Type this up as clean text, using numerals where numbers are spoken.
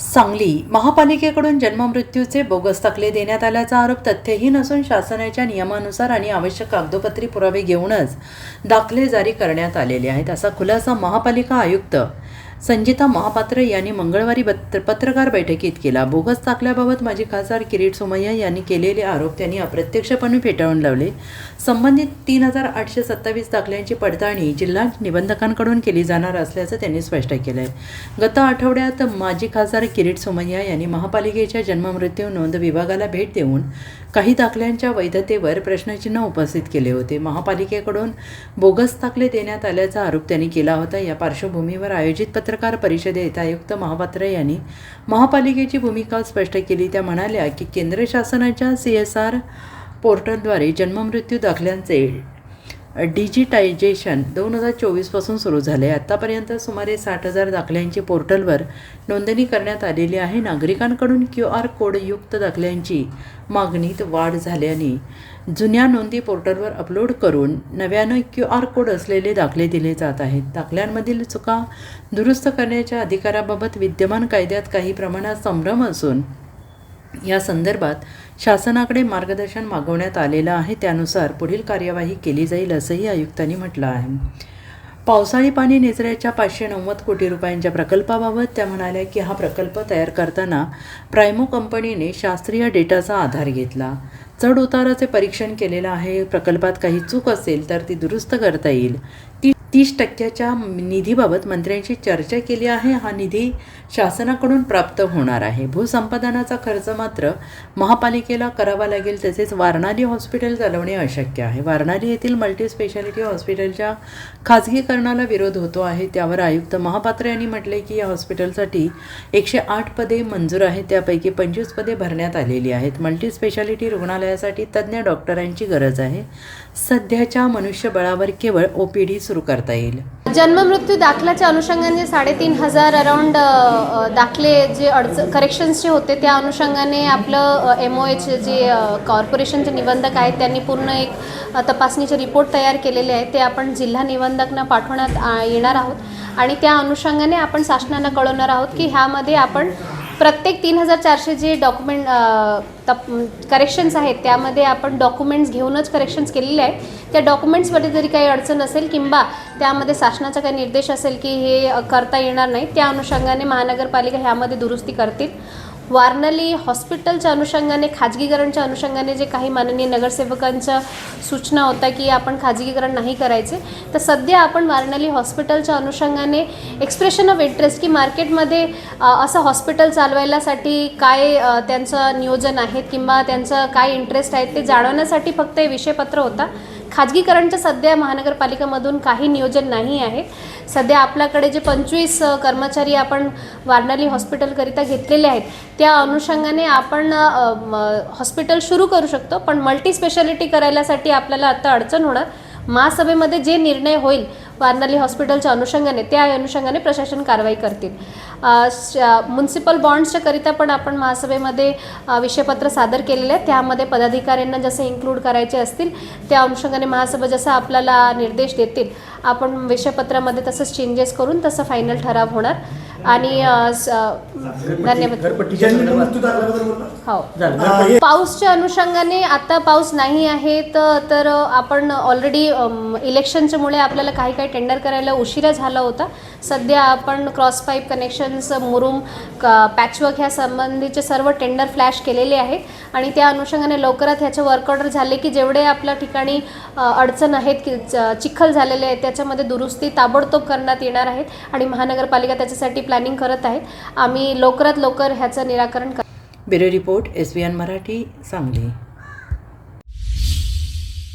सांगली महापालिकेकडून जन्ममृत्यूचे बोगस दाखले देण्यात आल्याचा आरोप तथ्यहीन असून शासनाच्या नियमानुसार आणि आवश्यक कागदोपत्री पुरावे घेऊनच दाखले जारी करण्यात आलेले आहेत, असा खुलासा महापालिका आयुक्त संजिता महापात्र यांनी मंगळवारी पत्रकार बैठकीत केला। बोगस दाखल्याबाबत माजी खासदार किरीट सोमय्या यांनी केलेले आरोप त्यांनी अप्रत्यक्षपणे फेटाळून लावले। संबंधित 3827 दाखल्यांची पडताळणी जिल्हा निबंधकांकडून केली जाणार असल्याचं त्यांनी स्पष्ट केलं आहे। गत आठवड्यात माजी खासदार किरीट सोमय्या यांनी महापालिकेच्या जन्ममृत्यू नोंद विभागाला भेट देऊन काही दाखल्यांच्या वैधतेवर प्रश्नचिन्ह उपस्थित केले होते। महापालिकेकडून बोगस दाखले देण्यात आल्याचा आरोप त्यांनी केला होता। या पार्श्वभूमीवर आयोजित पत्रकार परिषदेत आयुक्त महापात्र यांनी महापालिकेची भूमिका स्पष्ट केली। त्या म्हणाल्या की केंद्र शासनाच्या CSR पोर्टलद्वारे जन्ममृत्यू दाखल्यांचे डिजिटायझेशन 2024 पासून सुरू झाले। आतापर्यंत सुमारे 60,000 दाखल्यांची पोर्टलवर नोंदणी करण्यात आलेली आहे। नागरिकांकडून QR कोडयुक्त दाखल्यांची मागणीत वाढ झाल्याने जुन्या नोंदी पोर्टलवर अपलोड करून नव्यानं QR कोड असलेले दाखले दिले जात आहेत। दाखल्यांमधील चुका दुरुस्त करण्याच्या अधिकाराबाबत विद्यमान कायद्यात काही प्रमाणात संभ्रम असून या संदर्भात शासनाकडे मार्गदर्शन मागवण्यात आलेलं आहे, त्यानुसार पुढील कार्यवाही केली जाईल असंही आयुक्तांनी म्हटलं आहे। पावसाळी पाणी निचऱ्याच्या 590 कोटी रुपयांच्या प्रकल्पाबाबत त्या म्हणाल्या की हा प्रकल्प तयार करताना प्रायमो कंपनीने शास्त्रीय डेटाचा आधार घेतला, चढ उताराचे परीक्षण केलेलं आहे। प्रकल्पात काही चूक असेल तर ती दुरुस्त करता येईल। 30% निधीबाबत मंत्र्यांशी चर्चा केली आहे। हा निधी शासनाकडून प्राप्त होणार आहे। भूसंपादनाचा खर्च मात्र महापालिकेला करावा लागेल। तसेच वारणाली हॉस्पिटल चालवणे अशक्य आहे। वारणाली येथील मल्टीस्पेशालिटी हॉस्पिटलच्या खाजगीकरणाला विरोध होतो आहे, त्यावर आयुक्त महापात्र यांनी म्हटले की या हॉस्पिटलसाठी 108 पदे मंजूर आहेत, त्यापैकी 25 पदे भरण्यात आलेली आहेत। मल्टीस्पेशालिटी रुग्णालयासाठी तज्ज्ञ डॉक्टरांची गरज आहे। सध्याच्या मनुष्यबळावर केवळ OPD सुरू करता येईल। जन्ममृत्यू दाखल्याच्या अनुषंगाने 3,500 अराउंड दाखले जे करेक्शन्सचे होते, त्या अनुषंगाने आपलं MOH जे कॉर्पोरेशनचे निबंधक आहेत त्यांनी पूर्ण एक तपासणीचे रिपोर्ट तयार केलेले आहेत। ते आपण जिल्हा निबंधकांना पाठवण्यात येणार आहोत आणि त्या अनुषंगाने आपण शासनाला कळवणार आहोत की ह्यामध्ये आपण प्रत्येक 3,400 जे डॉक्युमेंट करेक्शन्स आहेत त्यामध्ये आपण डॉक्युमेंट्स घेऊनच करेक्शन्स केलेले आहेत। त्या डॉक्युमेंट्समध्ये जरी काही अडचण असेल किंवा त्यामध्ये शासनाचा काही निर्देश असेल की हे करता येणार नाही, त्या अनुषंगाने महानगरपालिका ह्यामध्ये दुरुस्ती करतील। वारणाली हॉस्पिटलच्या अनुषंगाने खाजगीकरणच्या अनुषंगाने जे काही माननीय नगरसेवकांच्या सूचना होत्या की आपण खाजगीकरण नाही करायचे, तर सध्या आपण वारणाली हॉस्पिटलच्या अनुषंगाने एक्सप्रेशन ऑफ इंटरेस्ट की मार्केटमध्ये असं हॉस्पिटल चालवायलासाठी काय त्यांचं नियोजन आहे किंवा त्यांचं काय इंटरेस्ट आहे ते जाणवण्यासाठी फक्त हे विषयपत्र होता। खाजगीकरणच्या सध्या महानगरपालिकेमधून काही नियोजन नाही आहे। सध्या आपल्याकडे जे 25 कर्मचारी आपण वारणाली हॉस्पिटलकरिता घेतलेले आहेत, त्या अनुषंगाने आपण हॉस्पिटल सुरू करू शकतो, पण मल्टीस्पेशालिटी करायलासाठी आपल्याला आता अडचण होणार। महासभेमध्ये जे निर्णय होईल वारणाली हॉस्पिटलच्या अनुषंगाने, त्या अनुषंगाने प्रशासन कारवाई करतील। म्युन्सिपल बॉन्ड्सच्या करिता पण आपण महासभेमध्ये विषयपत्र सादर केलेले आहे, त्यामध्ये पदाधिकाऱ्यांना जसे इन्क्लूड करायचे असतील त्या अनुषंगाने महासभा जसा आपल्याला निर्देश देतील आपण विषयपत्रामध्ये तसंच चेंजेस करून तसं फायनल ठराव होणार। आणि धन्यवाद। हो, पाऊसच्या अनुषंगाने आता पाऊस नाही आहे तर आपण ऑलरेडी इलेक्शनच्यामुळे आपल्याला काही टेंडर करायला उशिरा झाला होता। सध्या आपण क्रॉस पाईप कनेक्शन्स, मुरुम, पॅचवर्क ह्या संबंधीचे सर्व टेंडर फ्लॅश केलेले आहेत आणि त्या अनुषंगाने लवकरात ह्याचे वर्क ऑर्डर झाले की जेवढे आपल्या ठिकाणी अडचण आहेत की चिखल झालेले आहेत त्याच्यामध्ये दुरुस्ती ताबडतोब करण्यात येणार आहेत आणि महानगरपालिका त्याच्यासाठी प्लॅनिंग करत आहेत। आम्ही लवकरात लवकर ह्याचं निराकरण bureau report SBN Marathi, Sangli.